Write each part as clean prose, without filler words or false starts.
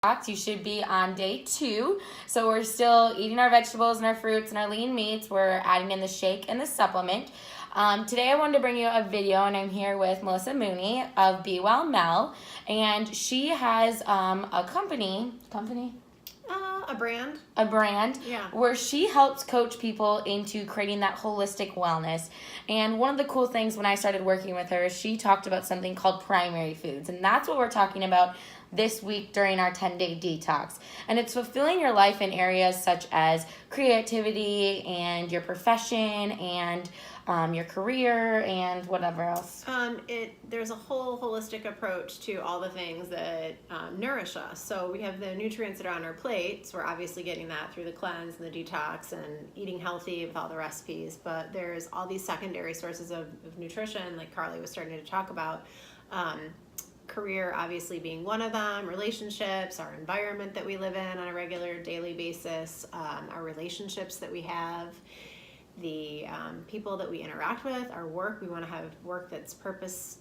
detox. You should be on day 2. So we're still eating our vegetables and our fruits and our lean meats. We're adding in the shake and the supplement. Today I wanted to bring you a video, and I'm here with Melissa Mooney of Be Well Mel, and she has a company, a brand, yeah, where she helps coach people into creating that holistic wellness. And one of the cool things when I started working with her, she talked about something called primary foods, and that's what we're talking about this week during our 10-day detox. And it's fulfilling your life in areas such as creativity and your profession and your career and whatever else. There's a whole holistic approach to all the things that nourish us. So we have the nutrients that are on our plates. We're obviously getting that through the cleanse and the detox and eating healthy with all the recipes. But there's all these secondary sources of nutrition, like Carly was starting to talk about. Career obviously being one of them, relationships, our environment that we live in on a regular daily basis, our relationships that we have, the people that we interact with, our work. We want to have work that's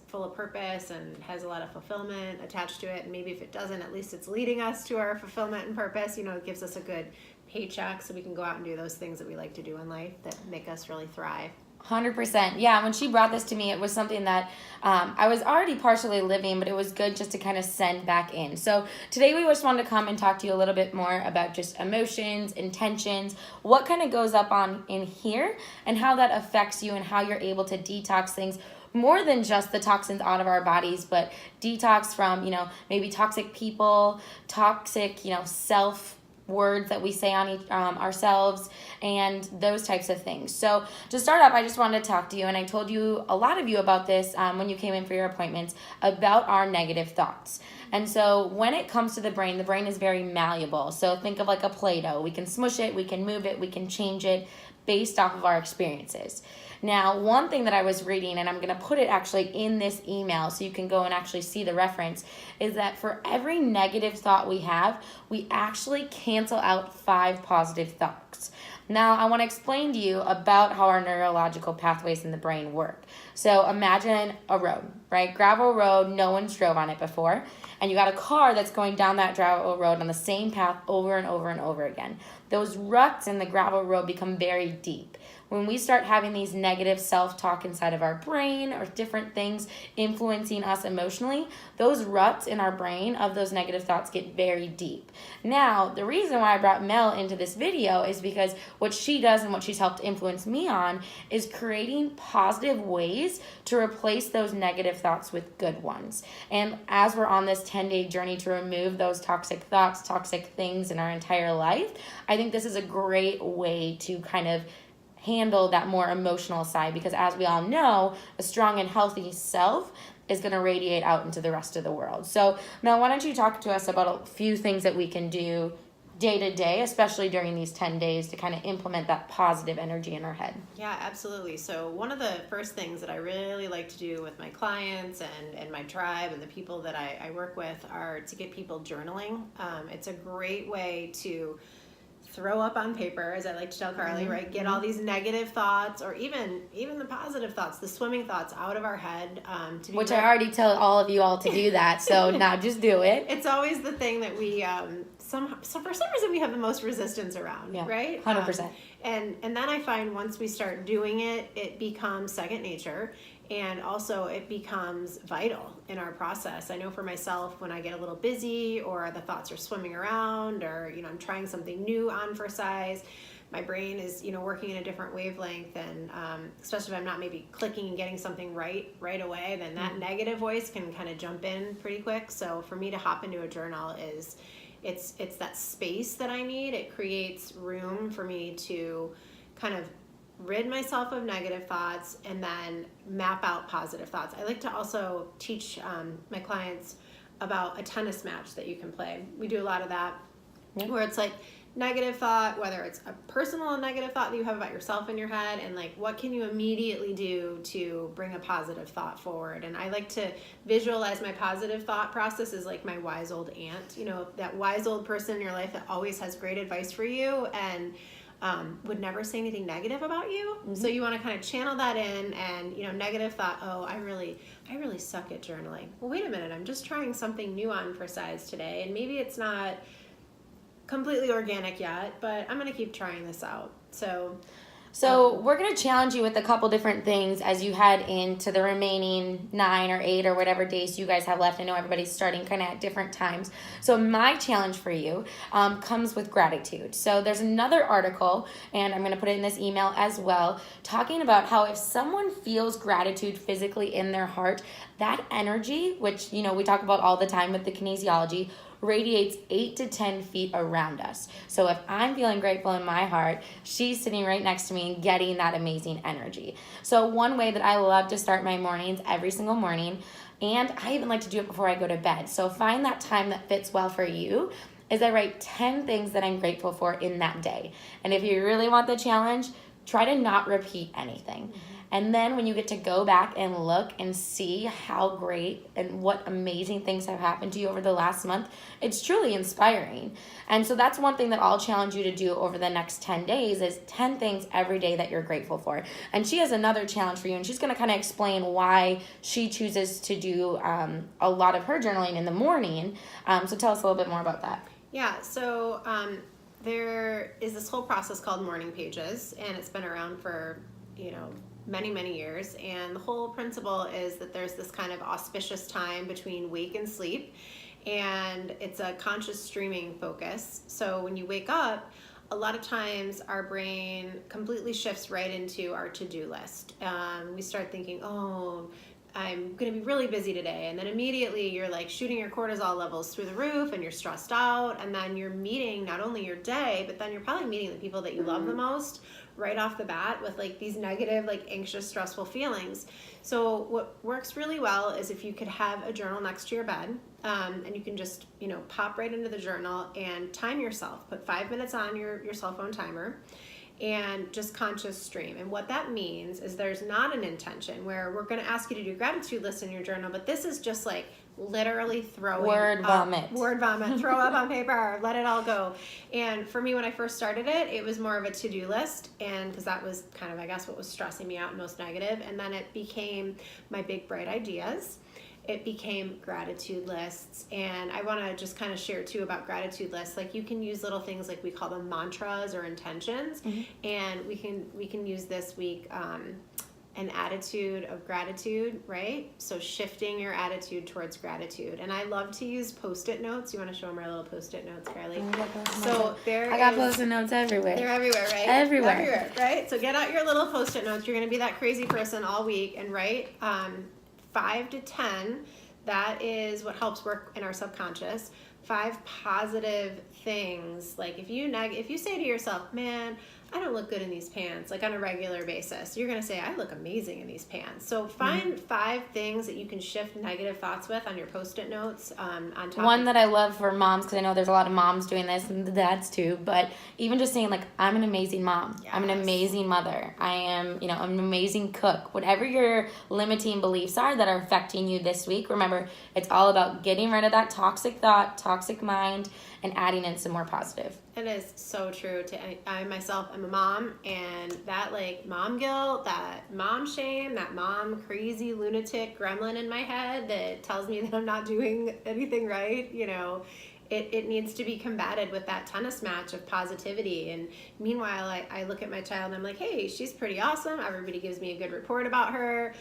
full of purpose and has a lot of fulfillment attached to it. And maybe if it doesn't, at least it's leading us to our fulfillment and purpose. It gives us a good paycheck so we can go out and do those things that we like to do in life that make us really thrive. 100%. Yeah, when she brought this to me, it was something that I was already partially living, but it was good just to kind of send back in. So today we just wanted to come and talk to you a little bit more about just emotions, intentions, what kind of goes up on in here, and how that affects you and how you're able to detox things more than just the toxins out of our bodies, but detox from, maybe toxic people, toxic, self words that we say on ourselves and those types of things. So to start up, I just wanted to talk to you, and I told you a lot of you about this when you came in for your appointments, about our negative thoughts. And so when it comes to the brain is very malleable. So think of like a Play-Doh. We can smush it, we can move it, we can change it based off of our experiences. Now, one thing that I was reading, and I'm going to put it actually in this email so you can go and actually see the reference, is that for every negative thought we have, we actually cancel out 5 positive thoughts. Now, I want to explain to you about how our neurological pathways in the brain work. So imagine a road, right? Gravel road, no one's drove on it before, and you got a car that's going down that gravel road on the same path over and over and over again. Those ruts in the gravel road become very deep. When we start having these negative self-talk inside of our brain or different things influencing us emotionally, those ruts in our brain of those negative thoughts get very deep. Now, the reason why I brought Mel into this video is because what she does and what she's helped influence me on is creating positive ways to replace those negative thoughts with good ones. And as we're on this 10-day journey to remove those toxic thoughts, toxic things in our entire life, I think this is a great way to kind of handle that more emotional side, because as we all know, a strong and healthy self is going to radiate out into the rest of the world. So now why don't you talk to us about a few things that we can do day to day, especially during these 10 days, to kind of implement that positive energy in our head. Yeah, absolutely. So one of the first things that I really like to do with my clients and my tribe and the people that I work with are to get people journaling. It's a great way to throw up on paper, as I like to tell Carly, right? Get all these negative thoughts, or even the positive thoughts, the swimming thoughts out of our head. Which I already tell all of you all to do that, so now just do it. It's always the thing that we, so for some reason we have the most resistance around, yeah, right? 100%. And then I find once we start doing it, it becomes second nature. And also it becomes vital in our process. I know for myself, when I get a little busy or the thoughts are swimming around, or, I'm trying something new on for size, my brain is, working in a different wavelength. And especially if I'm not maybe clicking and getting something right away, then that negative voice can kind of jump in pretty quick. So for me to hop into a journal it's that space that I need. It creates room for me to kind of rid myself of negative thoughts and then map out positive thoughts. I like to also teach my clients about a tennis match that you can play. We do a lot of that, where it's like negative thought, whether it's a personal negative thought that you have about yourself in your head, and like what can you immediately do to bring a positive thought forward. And I like to visualize my positive thought process as like my wise old aunt, that wise old person in your life that always has great advice for you. And would never say anything negative about you. So you want to kind of channel that in, and negative thought, oh, I really suck at journaling. Well, wait a minute, I'm just trying something new on for size today, and maybe it's not completely organic yet, but I'm going to keep trying this out. So we're going to challenge you with a couple different things as you head into the remaining 9 or 8 or whatever days you guys have left. I know everybody's starting kind of at different times. So my challenge for you comes with gratitude. So there's another article, and I'm going to put it in this email as well, talking about how if someone feels gratitude physically in their heart, that energy, which, we talk about all the time with the kinesiology, radiates 8 to 10 feet around us. So if I'm feeling grateful in my heart, she's sitting right next to me and getting that amazing energy. So one way that I love to start my mornings every single morning, and I even like to do it before I go to bed, so find that time that fits well for you, is I write 10 things that I'm grateful for in that day. And if you really want the challenge, try to not repeat anything. And then when you get to go back and look and see how great and what amazing things have happened to you over the last month, it's truly inspiring. And so that's one thing that I'll challenge you to do over the next 10 days is 10 things every day that you're grateful for. And she has another challenge for you, and she's going to kind of explain why she chooses to do a lot of her journaling in the morning. So tell us a little bit more about that. Yeah, so there is this whole process called morning pages, and it's been around for, many, many years. And the whole principle is that there's this kind of auspicious time between wake and sleep, and it's a conscious streaming focus. So when you wake up, a lot of times our brain completely shifts right into our to-do list. We start thinking, oh, I'm going to be really busy today. And then immediately you're like shooting your cortisol levels through the roof, and you're stressed out. And then you're meeting not only your day, but then you're probably meeting the people that you love the most right off the bat with like these negative, like anxious, stressful feelings. So what works really well is if you could have a journal next to your bed, and you can just, pop right into the journal and time yourself. Put 5 minutes on your cell phone timer, and just conscious stream. And what that means is there's not an intention where we're going to ask you to do gratitude lists in your journal, but this is just like literally throwing word vomit, throw up on paper, let it all go. And for me, when I first started it, it was more of a to-do list, and because that was kind of, I guess, what was stressing me out most negative. And then it became my big bright ideas. It became gratitude lists. And I want to just kind of share too about gratitude lists. Like, you can use little things like we call them mantras or intentions. And we can use this week an attitude of gratitude, right? So shifting your attitude towards gratitude. And I love to use Post-it notes. You want to show them our little Post-it notes, Carly? I got Post-it notes everywhere. They're everywhere, right? Everywhere, right? So get out your little Post-it notes. You're going to be that crazy person all week, and write 5 to 10. That is what helps work in our subconscious. 5 positive things. Like if you say to yourself, man, I don't look good in these pants, like on a regular basis, you're going to say, I look amazing in these pants. So find 5 things that you can shift negative thoughts with on your Post-it notes. On top One that I love for moms, because I know there's a lot of moms doing this, and the dads too, but even just saying like, I'm an amazing mom. Yes. I'm an amazing mother. I am, I'm an amazing cook. Whatever your limiting beliefs are that are affecting you this week, remember, it's all about getting rid of that toxic thought, toxic mind, and adding in some more positive. It is so true. I myself am a mom, and that like mom guilt, that mom shame, that mom crazy lunatic gremlin in my head that tells me that I'm not doing anything right, it needs to be combated with that tennis match of positivity. And meanwhile, I look at my child and I'm like, hey, she's pretty awesome. Everybody gives me a good report about her.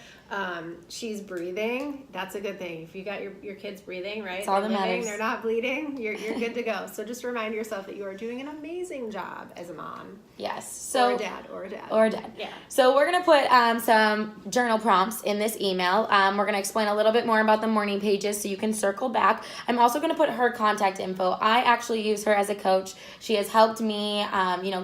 She's breathing. That's a good thing. If you got your kids breathing, right? It's all that matters. They're not bleeding. You're good to go. So just remind yourself that you are doing an amazing job as a mom. Yes. So Or a dad. Yeah. So we're going to put some journal prompts in this email. We're going to explain a little bit more about the morning pages so you can circle back. I'm also going to put her contact info. I actually use her as a coach. She has helped me,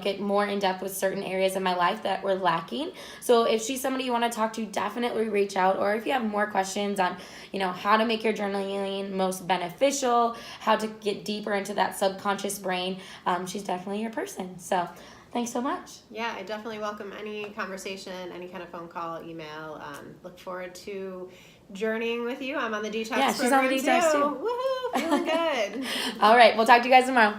get more in depth with certain areas of my life that were lacking. So if she's somebody you want to talk to, definitely reach out. Or if you have more questions on, how to make your journaling most beneficial, how to get deeper into that subconscious brain, she's definitely your person. So thanks so much. Yeah, I definitely welcome any conversation, any kind of phone call, email. Look forward to journeying with you. I'm on the detox program. Yeah, she's on the detox too. Woohoo, feeling good. All right, we'll talk to you guys tomorrow.